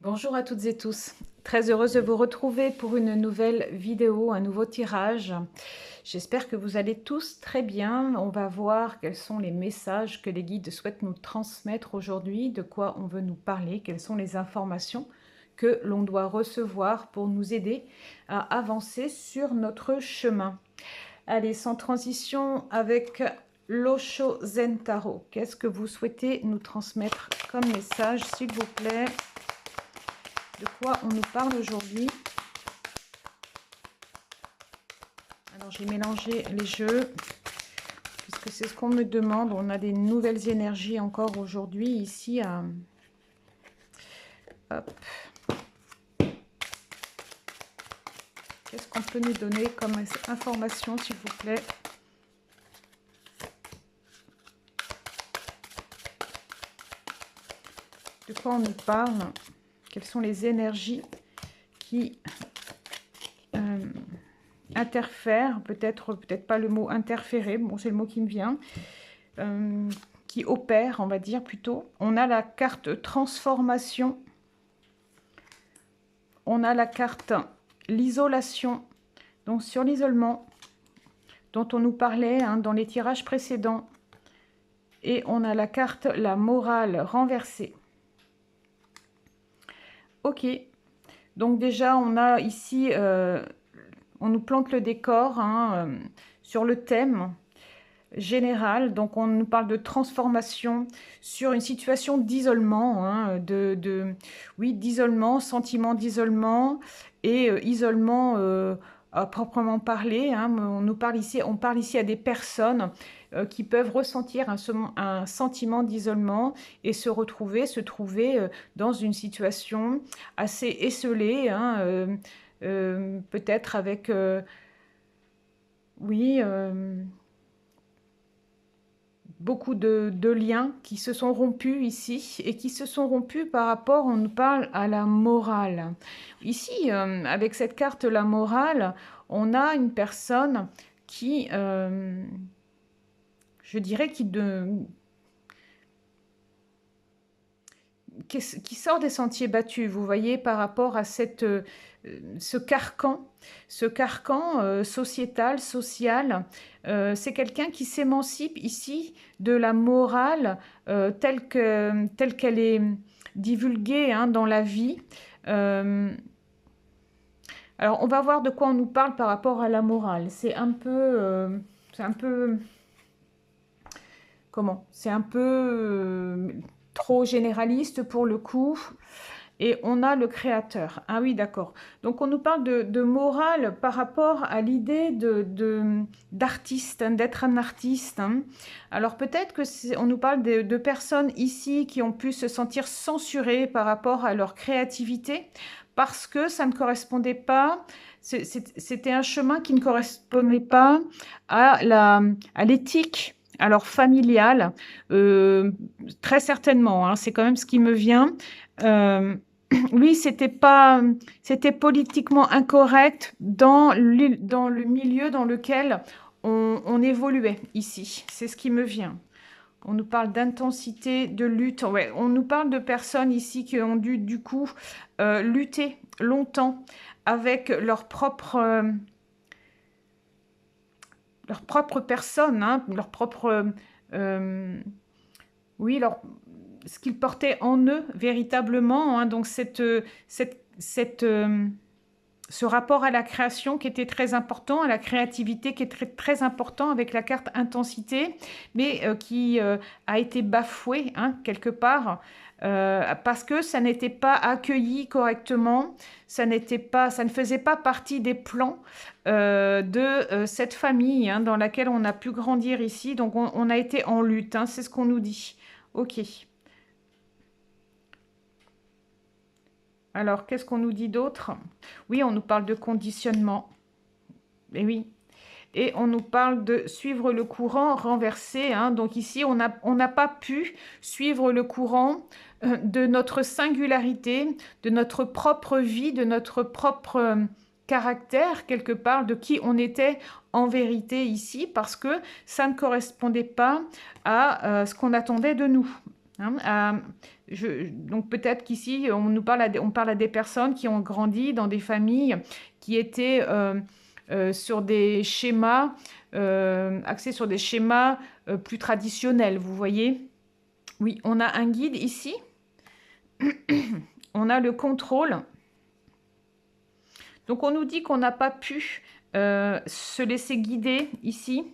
Bonjour à toutes et tous, très heureuse de vous retrouver pour une nouvelle vidéo, un nouveau tirage. J'espère que vous allez tous très bien. On va voir quels sont les messages que les guides souhaitent nous transmettre aujourd'hui, de quoi on veut nous parler, quelles sont les informations que l'on doit recevoir pour nous aider à avancer sur notre chemin. Allez, sans transition avec l'Osho Zen Tarot. Qu'est-ce que vous souhaitez nous transmettre comme message, s'il vous plaît? De quoi on nous parle aujourd'hui? Alors j'ai mélangé les jeux puisque c'est ce qu'on me demande. On a des nouvelles énergies encore aujourd'hui ici à... Hop. Qu'est-ce qu'on peut nous donner comme information, s'il vous plaît? De quoi on nous parle? Quelles sont les énergies qui interfèrent? Peut-être pas le mot interférer, bon c'est le mot qui me vient. Qui opèrent, on va dire plutôt. On a la carte transformation. On a la carte l'isolation. Donc sur l'isolement dont on nous parlait dans les tirages précédents. Et on a la carte la morale renversée. Ok, donc déjà on a ici, on nous plante le décor sur le thème général. Donc on nous parle de transformation sur une situation d'isolement, oui, d'isolement, sentiment d'isolement et isolement à proprement parler. On parle ici à des personnes qui peuvent ressentir un sentiment d'isolement et se trouver dans une situation assez esselée, peut-être avec, oui, beaucoup de liens qui se sont rompus ici et qui se sont rompus par rapport, on nous parle à la morale. Ici, avec cette carte la morale, on a une personne qui, je dirais, qui sort des sentiers battus, vous voyez, par rapport à ce carcan sociétal, social. C'est quelqu'un qui s'émancipe ici de la morale telle qu'elle est divulguée dans la vie. Alors, on va voir de quoi on nous parle par rapport à la morale. C'est un peu... comment? C'est un peu trop généraliste pour le coup. Et on a le créateur. Ah oui, d'accord. Donc on nous parle de morale par rapport à l'idée d'artiste, d'être un artiste. Alors peut-être que on nous parle de personnes ici qui ont pu se sentir censurées par rapport à leur créativité parce que ça ne correspondait pas, c'était un chemin qui ne correspondait pas à l'éthique, alors familiale, très certainement, c'est quand même ce qui me vient. Oui, c'était politiquement incorrect dans le milieu dans lequel on évoluait ici. C'est ce qui me vient. On nous parle d'intensité, de lutte. Ouais, on nous parle de personnes ici qui ont dû, du coup, lutter longtemps avec leur propre personne, leur propre... oui, ce qu'ils portaient en eux véritablement. Donc ce rapport à la création qui était très important, à la créativité qui est très, très important avec la carte intensité, mais qui a été bafoué quelque part parce que ça n'était pas accueilli correctement, ça ne faisait pas partie des plans de cette famille dans laquelle on a pu grandir ici. Donc on a été en lutte, c'est ce qu'on nous dit. Ok. Alors, qu'est-ce qu'on nous dit d'autre? Oui, on nous parle de conditionnement. Et oui. Et on nous parle de suivre le courant renversé. Donc ici, on n'a pas pu suivre le courant de notre singularité, de notre propre vie, de notre propre caractère, quelque part, de qui on était en vérité ici, parce que ça ne correspondait pas à ce qu'on attendait de nous. hein. Donc peut-être qu'ici, on parle à des personnes qui ont grandi dans des familles qui étaient sur des schémas, axés sur des schémas plus traditionnels, vous voyez? Oui, on a un guide ici. On a le contrôle. Donc on nous dit qu'on n'a pas pu se laisser guider ici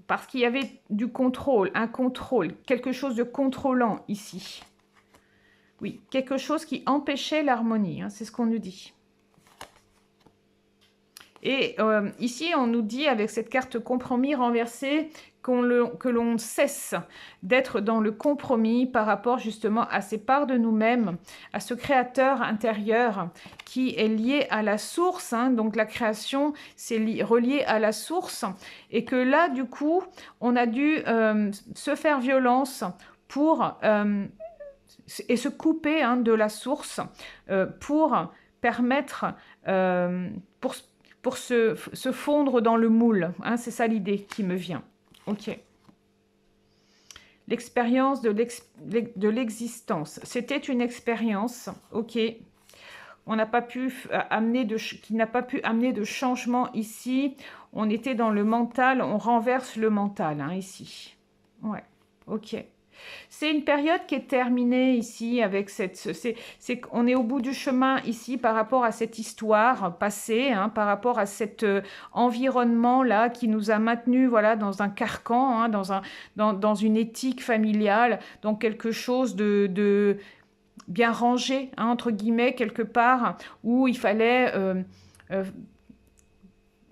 parce qu'il y avait du contrôle, un contrôle, quelque chose de contrôlant ici. Oui, quelque chose qui empêchait l'harmonie, hein, c'est ce qu'on nous dit. Et ici, on nous dit, avec cette carte compromis renversée, que l'on cesse d'être dans le compromis par rapport justement à ces parts de nous-mêmes, à ce créateur intérieur qui est lié à la source, hein, donc la création, c'est relié à la source, et que là, du coup, on a dû se faire violence pour... et se couper, hein, de la source pour permettre... pour se fondre dans le moule, hein, c'est ça l'idée qui me vient. Ok. L'expérience de l'existence. C'était une expérience, ok. On n'a pas pu qui n'a pas pu amener de changement ici. On était dans le mental, on renverse le mental, hein, ici. Ouais, ok. C'est une période qui est terminée ici avec on est au bout du chemin ici par rapport à cette histoire passée, hein, par rapport à cet environnement-là qui nous a maintenus, voilà, dans un carcan, hein, dans une éthique familiale, dans quelque chose de bien rangé, hein, entre guillemets, quelque part, où il fallait...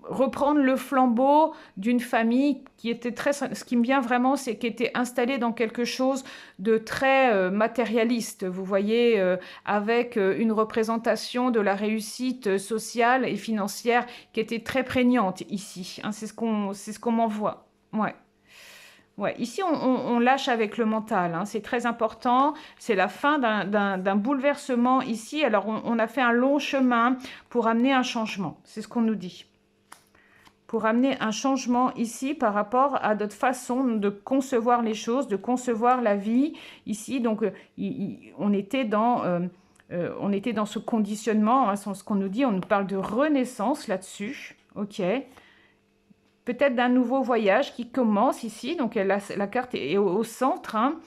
reprendre le flambeau d'une famille qui était très... Ce qui me vient vraiment, c'est qu'elle était installée dans quelque chose de très matérialiste, vous voyez, avec une représentation de la réussite sociale et financière qui était très prégnante ici. Hein, c'est ce qu'on m'envoie. Ouais. Ouais, ici, on lâche avec le mental, hein, c'est très important. C'est la fin d'un bouleversement ici. Alors, on a fait un long chemin pour amener un changement. C'est ce qu'on nous dit. Pour amener un changement ici par rapport à notre façon de concevoir les choses, de concevoir la vie ici. Donc, on était dans ce conditionnement, hein, ce qu'on nous dit, on nous parle de renaissance là-dessus, ok. Peut-être d'un nouveau voyage qui commence ici, donc la carte est au centre, hein.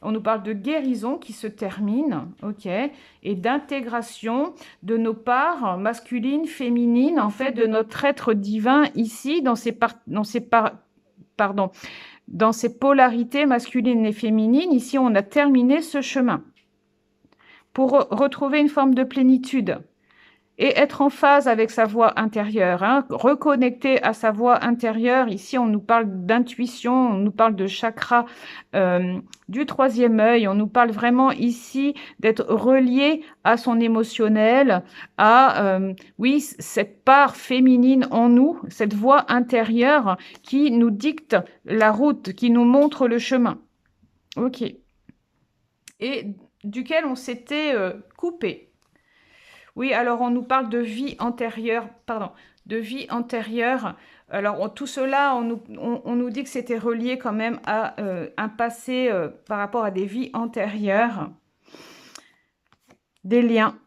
On nous parle de guérison qui se termine, ok, et d'intégration de nos parts masculines, féminines, en fait, de notre être divin ici, dans ces polarités masculines et féminines. Ici, on a terminé ce chemin pour retrouver une forme de plénitude et être en phase avec sa voix intérieure, hein, reconnecter à sa voix intérieure. Ici, on nous parle d'intuition, on nous parle de chakra du troisième œil, on nous parle vraiment ici d'être relié à son émotionnel, à, oui, cette part féminine en nous, cette voix intérieure qui nous dicte la route, qui nous montre le chemin. Ok. Et duquel on s'était coupé. Oui, alors on nous parle de vie antérieure, pardon, de vie antérieure. Alors tout cela, on nous dit que c'était relié quand même à un passé par rapport à des vies antérieures. Des liens,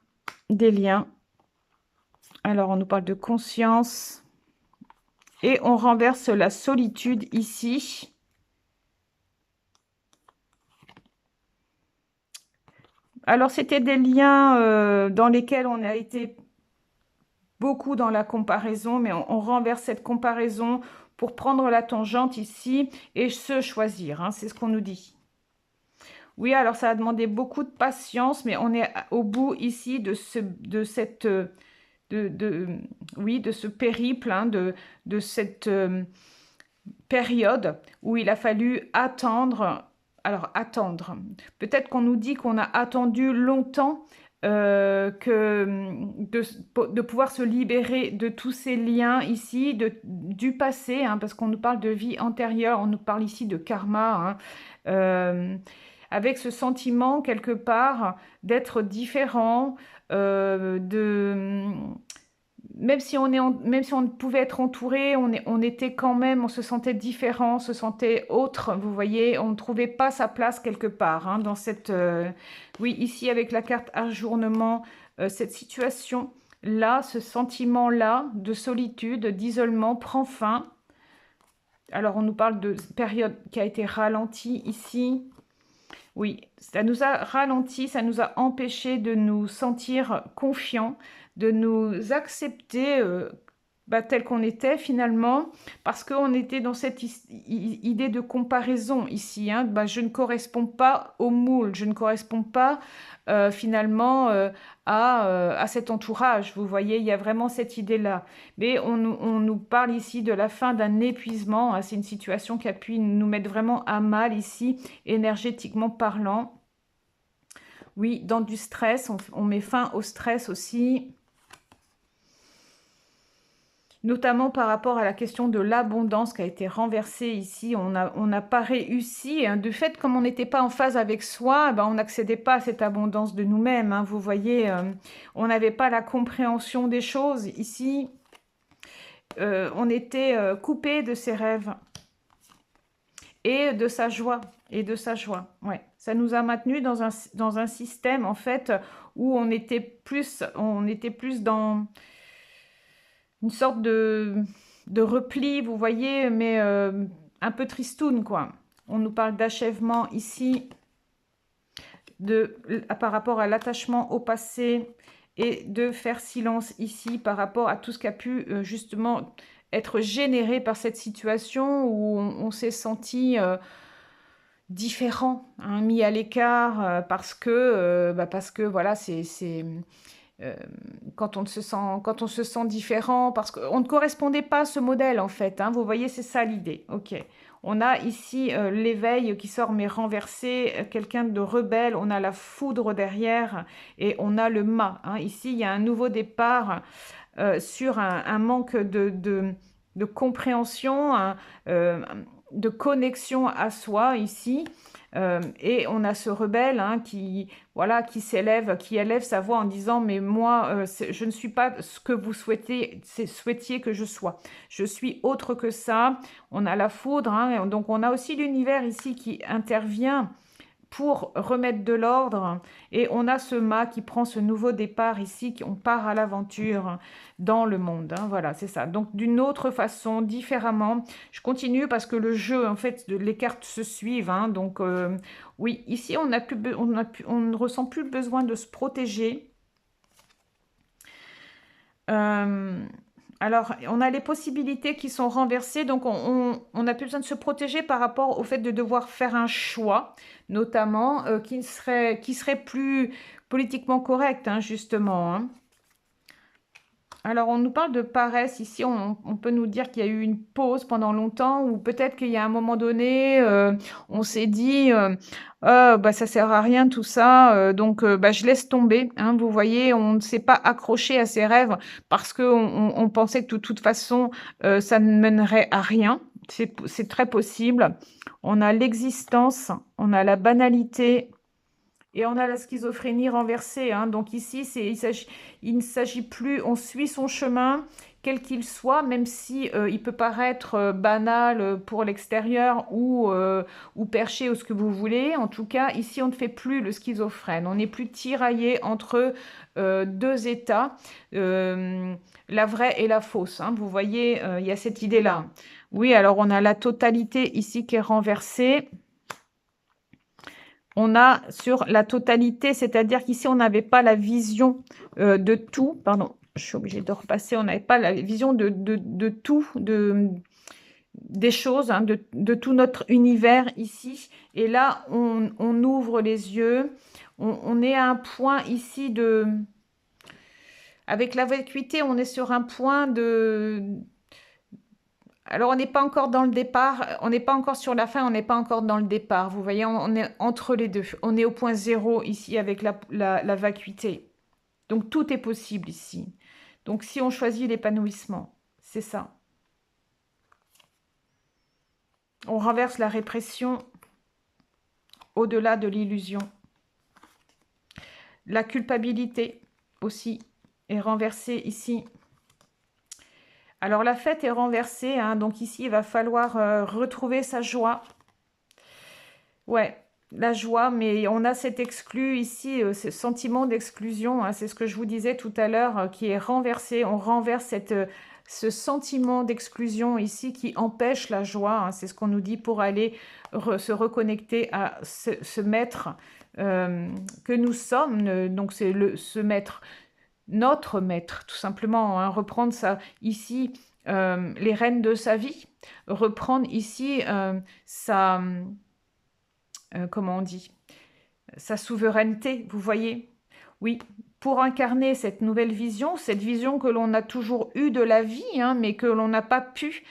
des liens. Alors on nous parle de conscience. Et on renverse la solitude ici. Alors, c'était des liens dans lesquels on a été beaucoup dans la comparaison, mais on renverse cette comparaison pour prendre la tangente ici et se choisir, hein, c'est ce qu'on nous dit. Oui, alors ça a demandé beaucoup de patience, mais on est au bout ici de ce périple, hein, de cette période où il a fallu attendre. Alors, attendre. Peut-être qu'on nous dit qu'on a attendu longtemps de pouvoir se libérer de tous ces liens ici, du passé, hein, parce qu'on nous parle de vie antérieure, on nous parle ici de karma, hein, avec ce sentiment quelque part d'être différent, même si on pouvait être entouré, on était quand même, on se sentait différent, on se sentait autre, vous voyez, on ne trouvait pas sa place quelque part, hein, dans cette... oui, ici avec la carte ajournement, cette situation-là, ce sentiment-là de solitude, d'isolement prend fin. Alors on nous parle de période qui a été ralentie ici. Oui, ça nous a ralenti, ça nous a empêché de nous sentir confiants, de nous accepter tel qu'on était finalement, parce qu'on était dans cette idée de comparaison ici. Hein. Je ne corresponds pas au moule, je ne corresponds pas finalement à cet entourage. Vous voyez, il y a vraiment cette idée-là. Mais on nous parle ici de la fin d'un épuisement. Hein. C'est une situation qui a pu nous mettre vraiment à mal ici, énergétiquement parlant. Oui, dans du stress, on met fin au stress aussi. Notamment par rapport à la question de l'abondance qui a été renversée ici. On n'a pas réussi. Hein. Du fait, comme on n'était pas en phase avec soi, on n'accédait pas à cette abondance de nous-mêmes. Hein. Vous voyez, on n'avait pas la compréhension des choses. Ici, on était coupé de ses rêves et de sa joie. Ouais. Ça nous a maintenus dans un système, en fait, où on était plus dans une sorte de repli, vous voyez, mais un peu tristoun, quoi. On nous parle d'achèvement ici, par rapport à l'attachement au passé, et de faire silence ici par rapport à tout ce qui a pu justement être généré par cette situation où on s'est senti différent, hein, mis à l'écart parce que voilà, euh, quand on se sent différent, parce qu'on ne correspondait pas à ce modèle en fait. Hein, vous voyez, c'est ça l'idée. Ok. On a ici l'éveil qui sort mais renversé, quelqu'un de rebelle. On a la foudre derrière et on a le mât. Hein. Ici, il y a un nouveau départ sur un manque de compréhension, de connexion à soi ici. Et on a ce rebelle hein, voilà, qui s'élève, qui élève sa voix en disant mais moi je ne suis pas ce que vous souhaitiez que je sois. Je suis autre que ça. On a la foudre, hein, donc on a aussi l'univers ici qui intervient pour remettre de l'ordre et on a ce mât qui prend ce nouveau départ ici, on part à l'aventure dans le monde, hein, voilà c'est ça, donc d'une autre façon, différemment, je continue parce que le jeu en fait, les cartes se suivent, hein, donc oui, ici on ne ressent plus le besoin de se protéger. Alors, on a les possibilités qui sont renversées, donc on n'a plus besoin de se protéger par rapport au fait de devoir faire un choix, notamment qui serait plus politiquement correct, hein, justement. Hein. Alors, on nous parle de paresse. Ici, on peut nous dire qu'il y a eu une pause pendant longtemps ou peut-être qu'il y a un moment donné, on s'est dit ça sert à rien tout ça, donc je laisse tomber. Hein, vous voyez, on ne s'est pas accroché à ses rêves parce qu'on pensait que de toute façon, ça ne mènerait à rien. C'est très possible. On a l'existence, on a la banalité, et on a la schizophrénie renversée. Hein. Donc ici, il ne s'agit plus, on suit son chemin, quel qu'il soit, même si il peut paraître banal pour l'extérieur ou perché ou ce que vous voulez. En tout cas, ici, on ne fait plus le schizophrène. On n'est plus tiraillé entre deux états, la vraie et la fausse. Hein. Vous voyez, il y a cette idée-là. Oui, alors on a la totalité ici qui est renversée. On a sur la totalité, c'est-à-dire qu'ici, on n'avait pas la vision de tout. Pardon, je suis obligée de repasser. On n'avait pas la vision de tout, des choses, hein, de tout notre univers ici. Et là, on ouvre les yeux. On est à un point ici de... Avec la vacuité, on est sur un point de... Alors, on n'est pas encore dans le départ, on n'est pas encore sur la fin, on n'est pas encore dans le départ. Vous voyez, on est entre les deux. On est au point zéro ici avec la vacuité. Donc, tout est possible ici. Donc, si on choisit l'épanouissement, c'est ça. On renverse la répression au-delà de l'illusion. La culpabilité aussi est renversée ici. Alors la fête est renversée, hein, donc ici il va falloir retrouver sa joie. Ouais, la joie, mais on a cet exclu ici, ce sentiment d'exclusion, hein, c'est ce que je vous disais tout à l'heure, qui est renversé. On renverse ce sentiment d'exclusion ici qui empêche la joie, hein, c'est ce qu'on nous dit pour aller se reconnecter à ce maître que nous sommes. Donc c'est ce maître, notre maître, tout simplement, hein, reprendre ça ici, les rênes de sa vie, reprendre ici sa comment on dit, sa souveraineté, vous voyez? Oui, pour incarner cette nouvelle vision, cette vision que l'on a toujours eue de la vie, hein, mais que l'on n'a pas pu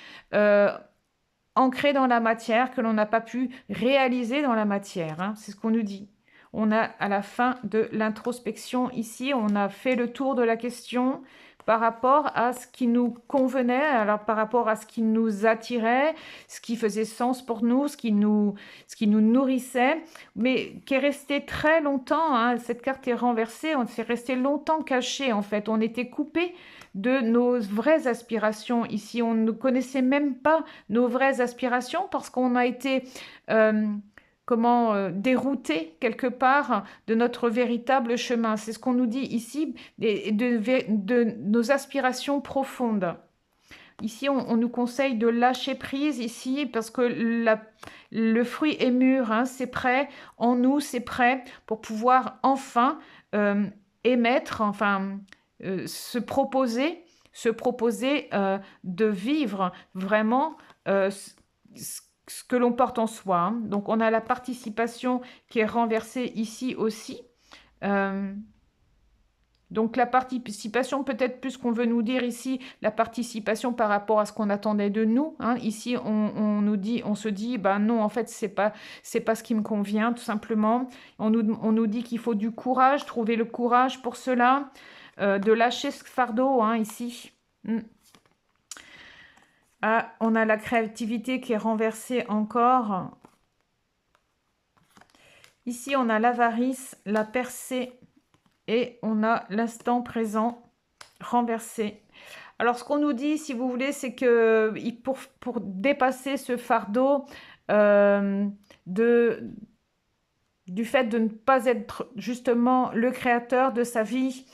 ancrer dans la matière, que l'on n'a pas pu réaliser dans la matière, hein, c'est ce qu'on nous dit. On a à la fin de l'introspection ici, on a fait le tour de la question par rapport à ce qui nous convenait, alors par rapport à ce qui nous attirait, ce qui faisait sens pour nous, ce qui nous nourrissait, mais qui est resté très longtemps, hein, cette carte est renversée, on s'est resté longtemps caché en fait, on était coupé de nos vraies aspirations ici, on ne connaissait même pas nos vraies aspirations parce qu'on a été dérouté quelque part de notre véritable chemin. C'est ce qu'on nous dit ici, de nos aspirations profondes. Ici, on nous conseille de lâcher prise ici parce que le fruit est mûr, hein, c'est prêt, en nous, c'est prêt pour pouvoir enfin émettre, enfin se proposer de vivre vraiment ce que l'on porte en soi, hein. Donc, on a la participation qui est renversée ici aussi. Donc, la participation, peut-être plus qu'on veut nous dire ici, la participation par rapport à ce qu'on attendait de nous, hein. Ici, on se dit, ben non, en fait, c'est pas ce qui me convient, tout simplement. On nous dit qu'il faut du courage, trouver le courage pour cela, de lâcher ce fardeau, hein, ici. Ah, on a la créativité qui est renversée encore. Ici, on a l'avarice, la percée et on a l'instant présent renversé. Alors, ce qu'on nous dit, si vous voulez, c'est que pour dépasser ce fardeau du fait de ne pas être justement le créateur de sa vie,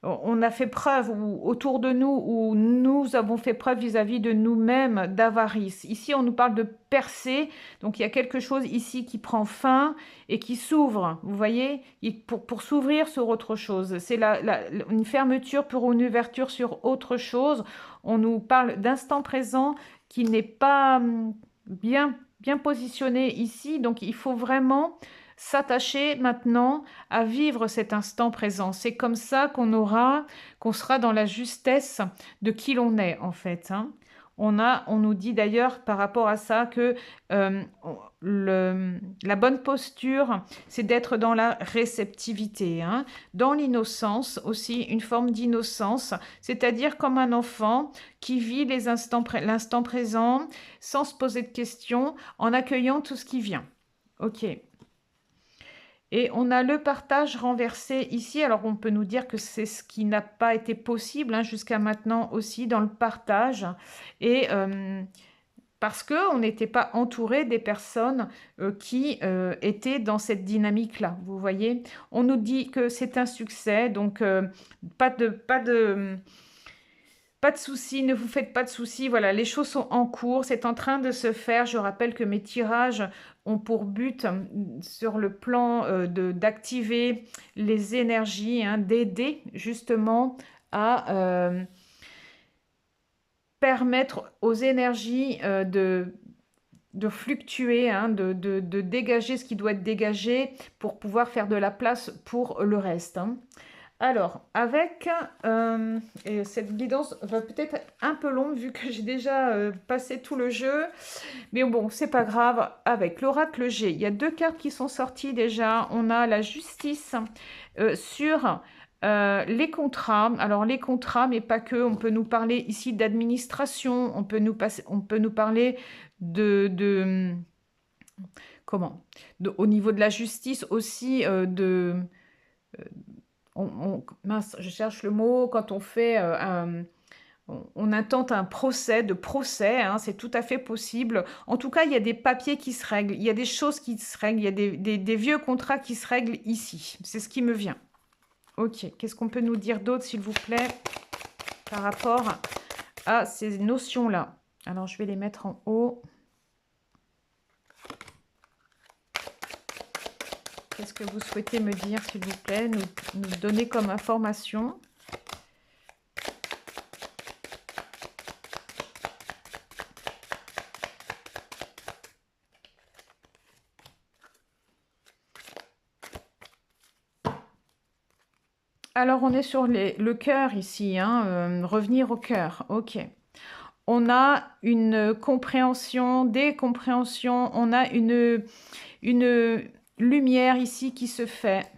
on a fait preuve autour de nous, ou nous avons fait preuve vis-à-vis de nous-mêmes d'avarice. Ici, on nous parle de percée, donc il y a quelque chose ici qui prend fin et qui s'ouvre, vous voyez, pour s'ouvrir sur autre chose. C'est une fermeture pour une ouverture sur autre chose. On nous parle d'instant présent qui n'est pas bien positionné ici, donc il faut vraiment s'attacher maintenant à vivre cet instant présent. C'est comme ça qu'on sera dans la justesse de qui l'on est en fait, hein. On nous dit d'ailleurs par rapport à ça que la bonne posture, c'est d'être dans la réceptivité, hein, dans l'innocence aussi, une forme d'innocence, c'est-à-dire comme un enfant qui vit l'instant présent sans se poser de questions, en accueillant tout ce qui vient. Ok. Et on a le partage renversé ici. Alors, on peut nous dire que c'est ce qui n'a pas été possible, hein, jusqu'à maintenant aussi dans le partage. Et parce qu'on n'était pas entouré des personnes qui étaient dans cette dynamique-là. Vous voyez, on nous dit que c'est un succès. Donc, pas de soucis, ne vous faites pas de soucis. Voilà, les choses sont en cours, c'est en train de se faire. Je rappelle que mes tirages ont pour but, sur le plan d'activer les énergies, hein, d'aider justement à permettre aux énergies de fluctuer, hein, de dégager ce qui doit être dégagé pour pouvoir faire de la place pour le reste, hein. Alors, avec cette guidance va peut-être être un peu longue vu que j'ai déjà passé tout le jeu. Mais bon, c'est pas grave. Avec l'oracle G, il y a 2 cartes qui sont sorties déjà. On a la justice sur les contrats. Alors, les contrats, mais pas que. On peut nous parler ici d'administration. On peut nous parler au niveau de la justice aussi, mince, je cherche le mot, quand on fait on intente un procès, hein, c'est tout à fait possible. En tout cas, il y a des papiers qui se règlent, il y a des choses qui se règlent, il y a des vieux contrats qui se règlent ici. C'est ce qui me vient. Ok, qu'est-ce qu'on peut nous dire d'autre, s'il vous plaît, par rapport à ces notions-là? Alors, je vais les mettre en haut. Qu'est-ce que vous souhaitez me dire, s'il vous plaît, nous donner comme information? Alors, on est sur le cœur ici, hein, revenir au cœur, ok. On a une compréhension, des compréhensions, on a une lumière ici qui se fait,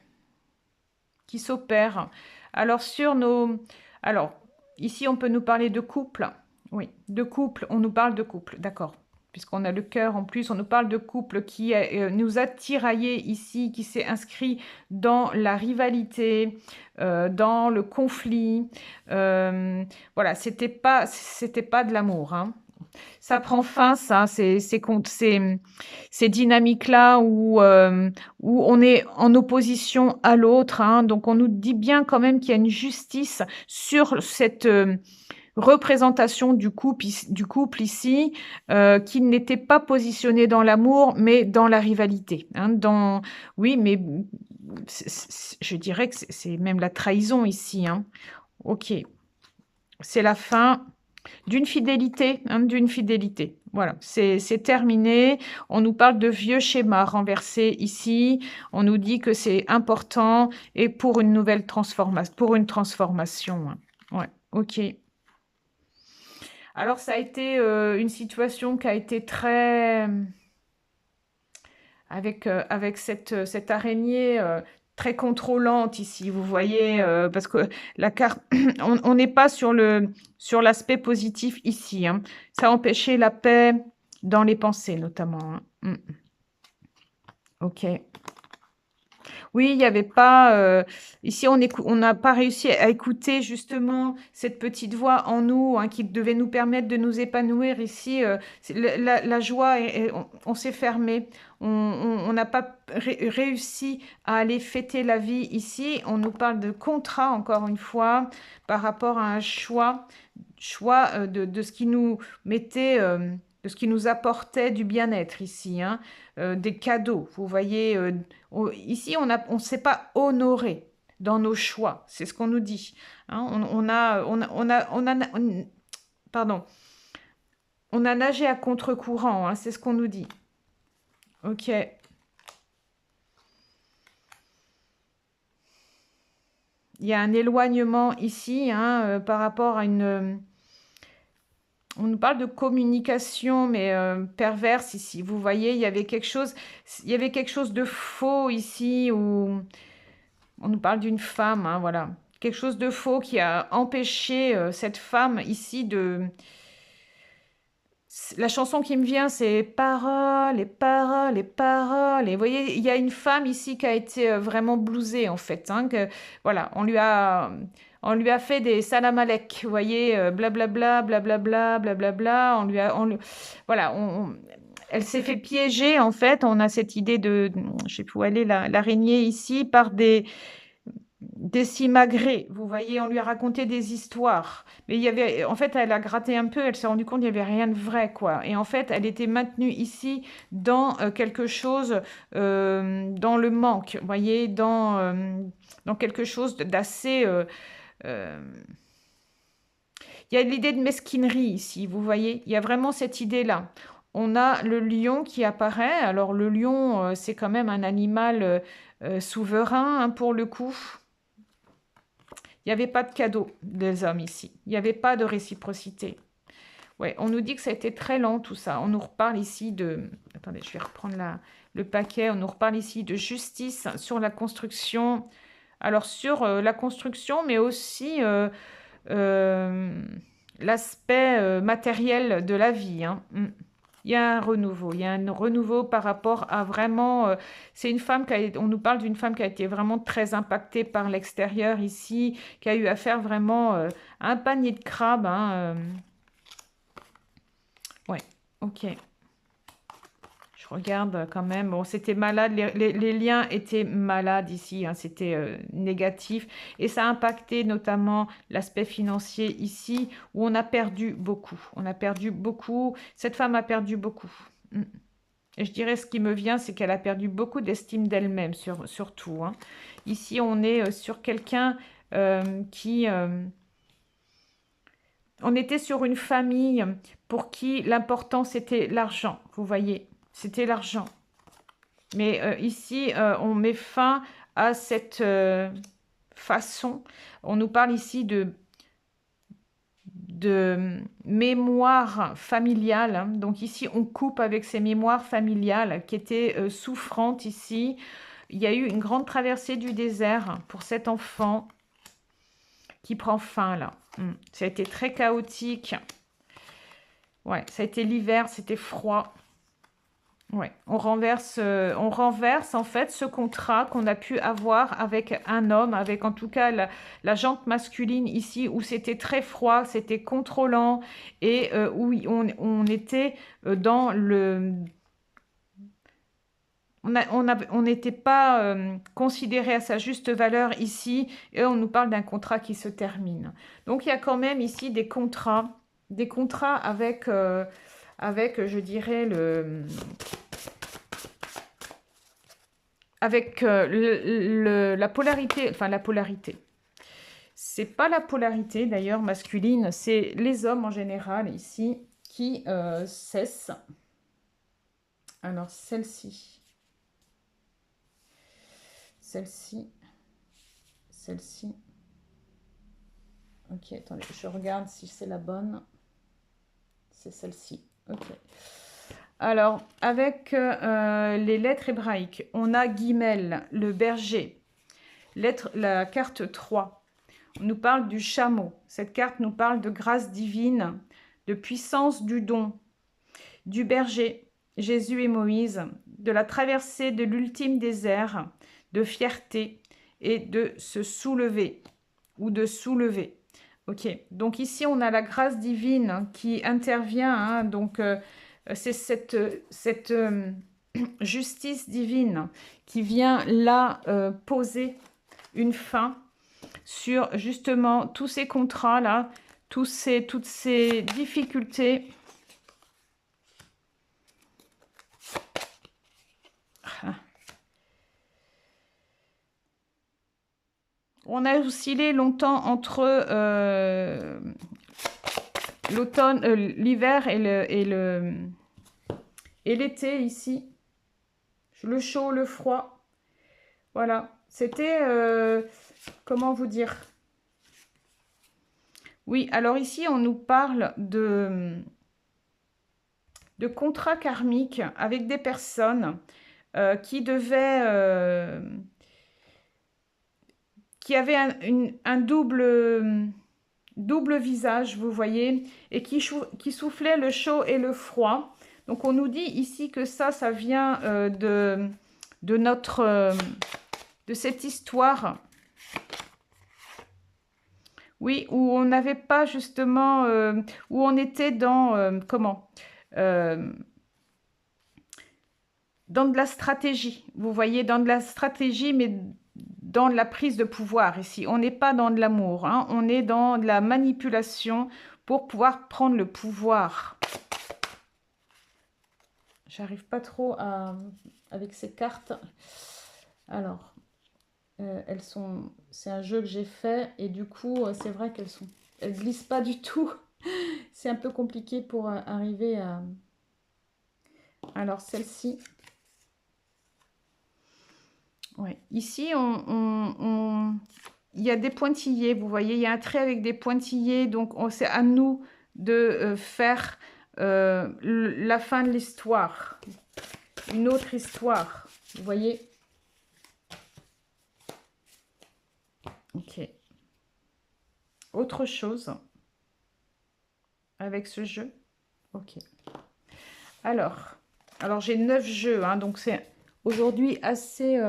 qui s'opère. Alors, ici, on peut nous parler de couple, oui, de couple, on nous parle de couple, d'accord. Puisqu'on a le cœur en plus, on nous parle de couple qui nous a tiraillé ici, qui s'est inscrit dans la rivalité, dans le conflit. Voilà, c'était pas de l'amour, hein. Ça prend fin, ça, ces dynamiques-là où on est en opposition à l'autre, hein. Donc, on nous dit bien quand même qu'il y a une justice sur cette représentation du couple ici, qui n'était pas positionné dans l'amour, mais dans la rivalité, hein, oui, mais je dirais que c'est même la trahison ici, hein. Ok, c'est la fin d'une fidélité, hein, d'une fidélité. Voilà, c'est terminé. On nous parle de vieux schémas renversés ici. On nous dit que c'est important et pour une nouvelle transformation, pour une transformation, hein. Ouais, ok. Alors, ça a été une situation qui a été très... avec cette araignée très contrôlante ici, vous voyez, parce que la carte, on n'est pas sur l'aspect positif ici, hein. Ça a empêché la paix dans les pensées, notamment, hein. Ok. Oui, il n'y avait pas... ici, on n'a pas réussi à écouter justement cette petite voix en nous, hein, qui devait nous permettre de nous épanouir ici. La joie, on s'est fermé. On n'a pas réussi à aller fêter la vie ici. On nous parle de contrat, encore une fois, par rapport à un choix de ce qui nous mettait... de ce qui nous apportait du bien-être ici, hein, des cadeaux. Vous voyez, ici, on ne s'est pas honoré dans nos choix. C'est ce qu'on nous dit, hein. Pardon. On a nagé à contre-courant, hein, c'est ce qu'on nous dit. Ok. Il y a un éloignement ici, hein, par rapport à une... on nous parle de communication, mais perverse ici. Vous voyez, il y avait quelque chose de faux ici, où on nous parle d'une femme, hein, voilà. Quelque chose de faux qui a empêché cette femme ici de... La chanson qui me vient, c'est paroles et paroles et paroles. Et vous voyez, il y a une femme ici qui a été vraiment blousée, en fait, hein, voilà, on lui a fait des salam alek, vous voyez, blablabla, blablabla, blablabla. Voilà, elle s'est fait piéger, en fait. On a cette idée de, je sais plus où elle est, l'araignée ici, par des simagrées. Vous voyez, on lui a raconté des histoires. Mais en fait, elle a gratté un peu, elle s'est rendue compte qu'il n'y avait rien de vrai, quoi. Et en fait, elle était maintenue ici dans quelque chose, dans le manque, vous voyez, dans quelque chose d'assez... il y a l'idée de mesquinerie ici, vous voyez. Il y a vraiment cette idée-là. On a le lion qui apparaît. Alors, le lion, c'est quand même un animal souverain, hein, pour le coup. Il n'y avait pas de cadeau des hommes ici. Il n'y avait pas de réciprocité. Ouais, on nous dit que ça a été très lent, tout ça. On nous reparle ici de... Attendez, je vais reprendre le paquet. On nous reparle ici de justice sur la construction. Alors, sur la construction, mais aussi l'aspect matériel de la vie, hein. Il y a un renouveau. Il y a un renouveau par rapport à vraiment... c'est une femme on nous parle d'une femme qui a été vraiment très impactée par l'extérieur ici, qui a eu à faire vraiment un panier de crabes. Hein, ouais, ok. Je regarde quand même. Bon, c'était malade. Les liens étaient malades ici. Hein, c'était négatif. Et ça a impacté notamment l'aspect financier ici, où on a perdu beaucoup. On a perdu beaucoup. Cette femme a perdu beaucoup. Mm. Et je dirais, ce qui me vient, c'est qu'elle a perdu beaucoup d'estime d'elle-même, surtout. Hein. Ici, on est sur quelqu'un qui... on était sur une famille pour qui l'important, c'était l'argent. Vous voyez, c'était l'argent. Mais ici, on met fin à cette façon. On nous parle ici de mémoire familiale. Hein. Donc ici, on coupe avec ces mémoires familiales qui étaient souffrantes ici. Il y a eu une grande traversée du désert pour cet enfant qui prend fin là. Ça a été très chaotique. Ouais, ça a été l'hiver, c'était froid. Ouais, on renverse en fait ce contrat qu'on a pu avoir avec un homme, avec en tout cas la jante masculine ici, où c'était très froid, c'était contrôlant et où on était dans le... On n'était pas considéré à sa juste valeur ici et on nous parle d'un contrat qui se termine. Donc il y a quand même ici des contrats avec, je dirais, avec la polarité, enfin la polarité. C'est pas la polarité d'ailleurs masculine, c'est les hommes en général ici qui cessent. Alors celle-ci, celle-ci, celle-ci. Ok, attendez, je regarde si c'est la bonne. C'est celle-ci. Ok. Alors, avec les lettres hébraïques, on a Guimel, le berger, la carte 3. On nous parle du chameau. Cette carte nous parle de grâce divine, de puissance du don, du berger, Jésus et Moïse, de la traversée de l'ultime désert, de fierté et de se soulever ou de soulever. Ok, donc ici on a la grâce divine qui intervient, hein, donc c'est cette justice divine qui vient là poser une fin sur justement tous ces contrats-là, toutes ces difficultés. On a oscillé longtemps entre l'automne, l'hiver et l'été ici. Le chaud, le froid. Voilà. C'était, comment vous dire? Oui, alors ici, on nous parle de contrats karmiques avec des personnes qui devaient... qui avaient un double visage, vous voyez, et qui soufflait le chaud et le froid. Donc, on nous dit ici que ça vient de cette histoire. Oui, où on n'avait pas justement, où on était dans, comment dans de la stratégie. Vous voyez, dans de la stratégie, mais dans la prise de pouvoir ici. On n'est pas dans de l'amour, hein, on est dans de la manipulation pour pouvoir prendre le pouvoir. J'arrive pas trop avec ces cartes. Alors, c'est un jeu que j'ai fait et du coup, c'est vrai elles glissent pas du tout. C'est un peu compliqué pour arriver à... Alors, celle-ci. Ouais. Ici, il y a des pointillés, vous voyez, il y a un trait avec des pointillés, donc c'est à nous de faire la fin de l'histoire, une autre histoire, vous voyez. Ok. Autre chose avec ce jeu. Ok. Alors j'ai 9 jeux, hein, donc c'est aujourd'hui assez,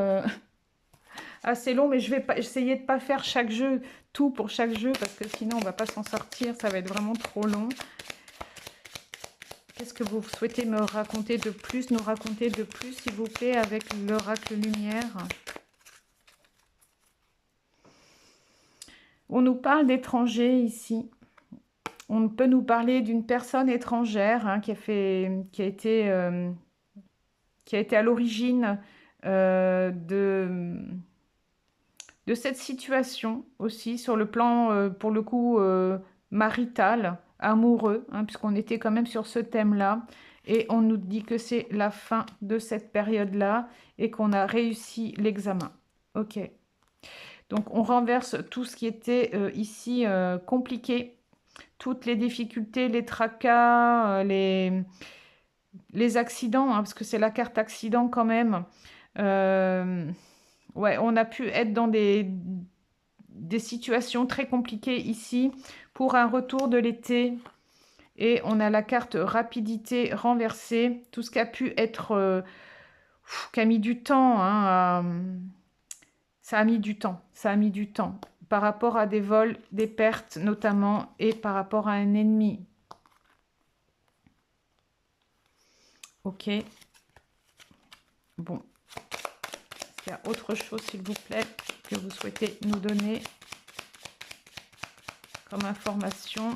assez long, mais je vais pas, essayer de ne pas faire chaque jeu, tout pour chaque jeu, parce que sinon on ne va pas s'en sortir, ça va être vraiment trop long. Qu'est-ce que vous souhaitez me raconter de plus, nous raconter de plus, s'il vous plaît, avec l'oracle lumière? On nous parle d'étrangers ici. On peut nous parler d'une personne étrangère, hein, qui a été à l'origine de cette situation aussi, sur le plan, pour le coup, marital, amoureux, hein, puisqu'on était quand même sur ce thème-là. Et on nous dit que c'est la fin de cette période-là et qu'on a réussi l'examen. Ok. Donc, on renverse tout ce qui était ici compliqué, toutes les difficultés, les tracas, les accidents, hein, parce que c'est la carte accident quand même. Ouais, on a pu être dans des situations très compliquées ici pour un retour de l'été. Et on a la carte rapidité renversée, tout ce qui a pu être, qui a mis du temps, hein, ça a mis du temps, ça a mis du temps, par rapport à des vols, des pertes notamment, et par rapport à un ennemi. Ok. Bon. Est-ce qu'il y a autre chose, s'il vous plaît, que vous souhaitez nous donner comme information?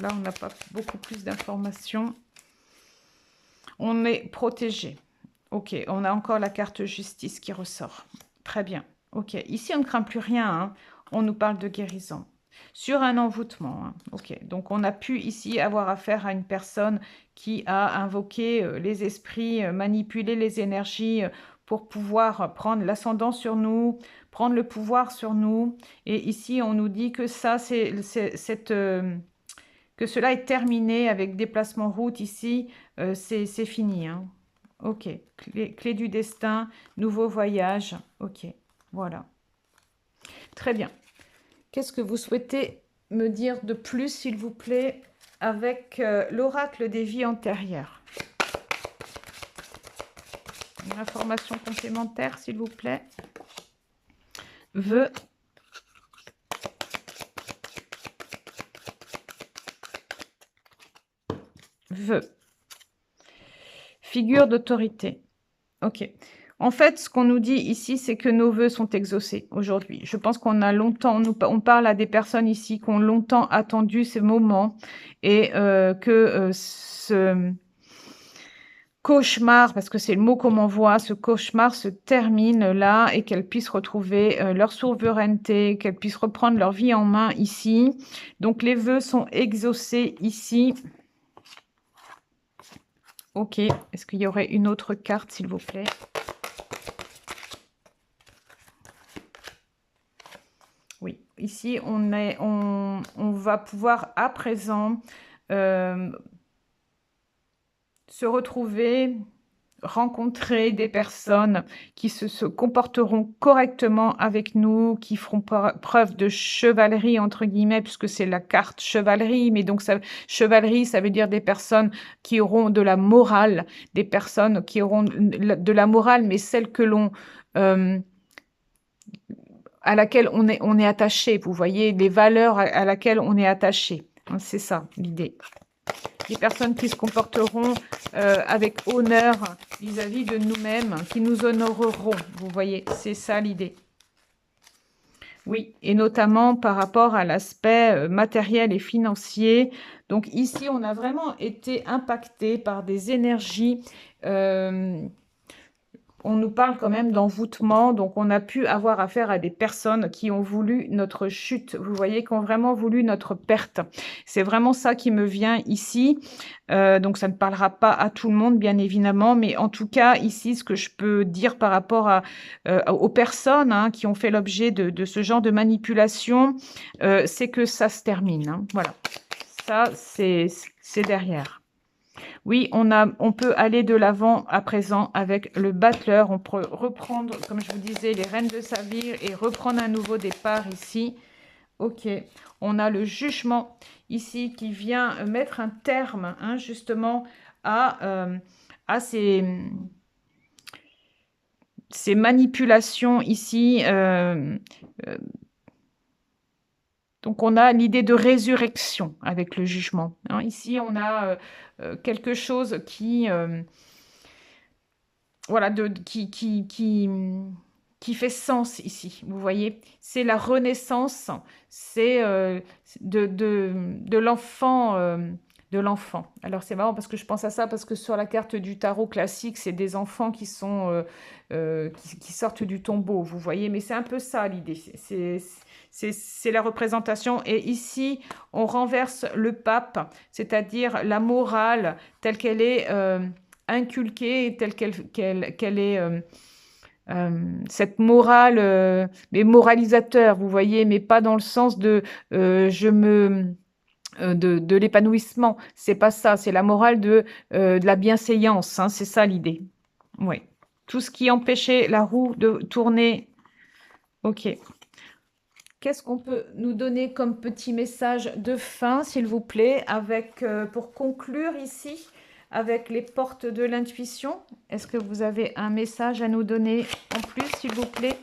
Là, on n'a pas beaucoup plus d'informations. On est protégé. Ok, on a encore la carte justice qui ressort. Très bien. Ok, ici, on ne craint plus rien, hein. On nous parle de guérison. Sur un envoûtement, hein. Ok, donc on a pu ici avoir affaire à une personne qui a invoqué les esprits, manipulé les énergies pour pouvoir prendre l'ascendant sur nous, prendre le pouvoir sur nous. Et ici, on nous dit que ça, que cela est terminé avec déplacement route ici, c'est fini, hein. Ok, clé du destin, nouveau voyage. Ok, voilà. Très bien. Qu'est-ce que vous souhaitez me dire de plus, s'il vous plaît, avec l'oracle des vies antérieures? Une information complémentaire, s'il vous plaît. Vœux. Vœux. Figure d'autorité. Ok. En fait, ce qu'on nous dit ici, c'est que nos vœux sont exaucés aujourd'hui. Je pense qu'on a longtemps, on parle à des personnes ici qui ont longtemps attendu ces moments et que ce cauchemar, parce que c'est le mot qu'on m'envoie, ce cauchemar se termine là et qu'elles puissent retrouver leur souveraineté, qu'elles puissent reprendre leur vie en main ici. Donc les vœux sont exaucés ici. Ok, est-ce qu'il y aurait une autre carte, s'il vous plaît? Oui, ici, on va pouvoir à présent se retrouver, rencontrer des personnes qui se comporteront correctement avec nous, qui feront preuve de chevalerie, entre guillemets, puisque c'est la carte chevalerie, mais donc chevalerie, ça veut dire des personnes qui auront de la morale, des personnes qui auront de la morale, mais celle que l'on... à laquelle on est attaché, vous voyez, les valeurs à laquelle on est attaché. C'est ça l'idée. Des personnes qui se comporteront avec honneur vis-à-vis de nous-mêmes, qui nous honoreront, vous voyez, c'est ça l'idée. Oui, et notamment par rapport à l'aspect matériel et financier. Donc ici, on a vraiment été impacté par des énergies on nous parle quand même d'envoûtement, donc on a pu avoir affaire à des personnes qui ont voulu notre chute, vous voyez, qui ont vraiment voulu notre perte. C'est vraiment ça qui me vient ici, donc ça ne parlera pas à tout le monde, bien évidemment, mais en tout cas, ici, ce que je peux dire par rapport aux personnes hein, qui ont fait l'objet de ce genre de manipulation, c'est que ça se termine, hein. Voilà, ça, c'est derrière. Oui, on peut aller de l'avant à présent avec le battleur. On peut reprendre, comme je vous disais, les reines de Saphir et reprendre un nouveau départ ici. Ok, on a le jugement ici qui vient mettre un terme hein, justement à ces manipulations ici. Donc, on a l'idée de résurrection avec le jugement. Hein. Ici, on a quelque chose voilà, qui fait sens ici. Vous voyez, c'est la renaissance, c'est de l'enfant. De l'enfant. Alors c'est marrant parce que je pense à ça parce que sur la carte du tarot classique, c'est des enfants qui sont qui sortent du tombeau, vous voyez. Mais c'est un peu ça l'idée. C'est la représentation. Et ici, on renverse le pape, c'est-à-dire la morale telle qu'elle est inculquée, telle qu'elle est cette morale, mais moralisateur, vous voyez, mais pas dans le sens de de l'épanouissement. C'est pas ça, c'est la morale de la bienséance, hein, c'est ça l'idée. Oui. Tout ce qui empêchait la roue de tourner. Ok. Qu'est-ce qu'on peut nous donner comme petit message de fin, s'il vous plaît, avec, pour conclure ici, avec les portes de l'intuition? Est-ce que vous avez un message à nous donner en plus, s'il vous plaît?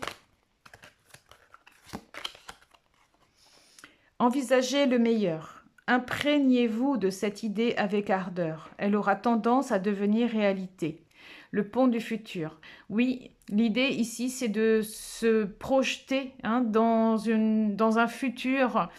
Envisagez le meilleur. Imprégnez-vous de cette idée avec ardeur. Elle aura tendance à devenir réalité. Le pont du futur. Oui, l'idée ici, c'est de se projeter dans un futur.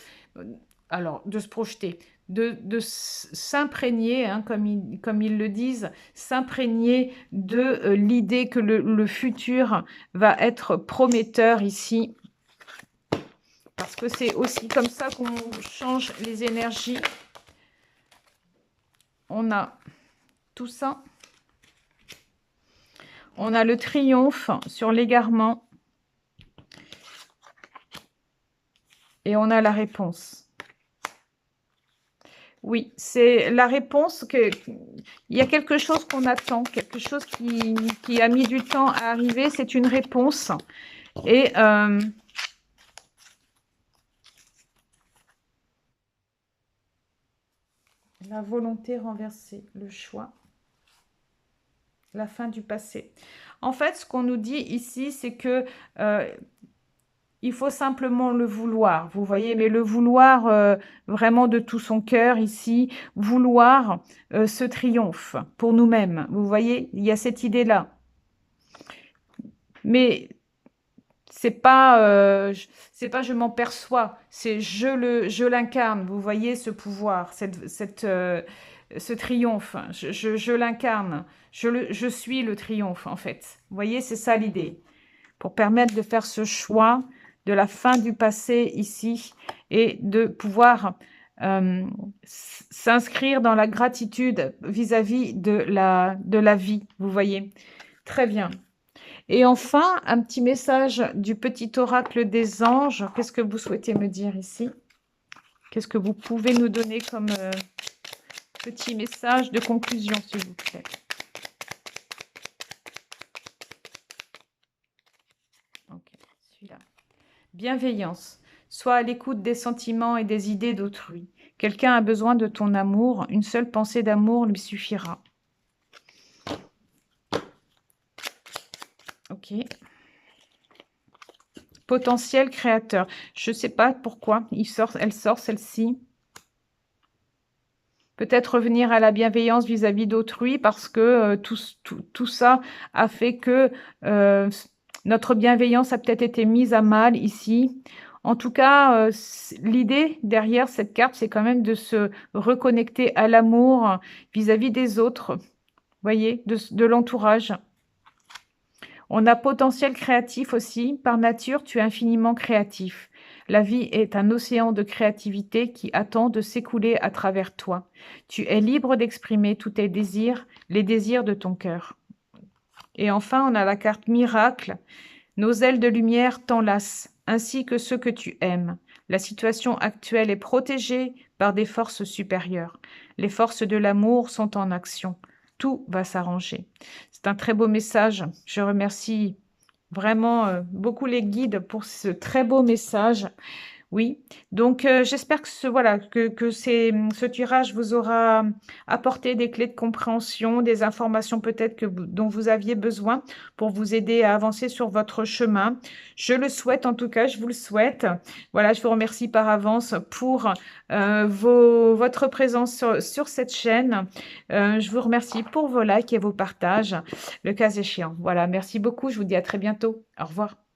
Alors, de se projeter, de s'imprégner, comme ils le disent, s'imprégner de l'idée que le futur va être prometteur ici. Parce que c'est aussi comme ça qu'on change les énergies. On a tout ça. On a le triomphe sur l'égarement. Et on a la réponse. Oui, c'est la réponse que... Il y a quelque chose qu'on attend, quelque chose qui a mis du temps à arriver. C'est une réponse. Et... la volonté renversée, le choix, la fin du passé. En fait, ce qu'on nous dit ici, c'est que il faut simplement le vouloir, vous voyez, mais le vouloir vraiment de tout son cœur ici, vouloir ce triomphe pour nous-mêmes. Vous voyez, il y a cette idée-là. Mais c'est pas je m'en perçois, c'est je l'incarne. Vous voyez ce pouvoir, ce triomphe. Je l'incarne. Je suis le triomphe en fait. Vous voyez, c'est ça l'idée. Pour permettre de faire ce choix de la fin du passé ici et de pouvoir s'inscrire dans la gratitude vis-à-vis de la vie. Vous voyez, très bien. Et enfin, un petit message du petit oracle des anges. Qu'est-ce que vous souhaitez me dire ici? Qu'est-ce que vous pouvez nous donner comme petit message de conclusion, s'il vous plaît? Ok, celui-là. Bienveillance. Sois à l'écoute des sentiments et des idées d'autrui. Quelqu'un a besoin de ton amour. Une seule pensée d'amour lui suffira. Ok. Potentiel créateur. Je ne sais pas pourquoi elle sort celle-ci. Peut-être revenir à la bienveillance vis-à-vis d'autrui parce que tout ça a fait que notre bienveillance a peut-être été mise à mal ici. En tout cas, l'idée derrière cette carte, c'est quand même de se reconnecter à l'amour vis-à-vis des autres, vous voyez, de l'entourage. On a potentiel créatif aussi. Par nature, tu es infiniment créatif. La vie est un océan de créativité qui attend de s'écouler à travers toi. Tu es libre d'exprimer tous tes désirs, les désirs de ton cœur. Et enfin, on a la carte miracle. Nos ailes de lumière t'enlacent, ainsi que ceux que tu aimes. La situation actuelle est protégée par des forces supérieures. Les forces de l'amour sont en action. Tout va s'arranger. C'est un très beau message. Je remercie vraiment beaucoup les guides pour ce très beau message. Oui, donc j'espère que voilà, ce tirage vous aura apporté des clés de compréhension, des informations peut-être dont vous aviez besoin pour vous aider à avancer sur votre chemin. Je le souhaite en tout cas, je vous le souhaite. Voilà, je vous remercie par avance pour votre présence sur cette chaîne. Je vous remercie pour vos likes et vos partages, le cas échéant. Voilà, merci beaucoup, je vous dis à très bientôt. Au revoir.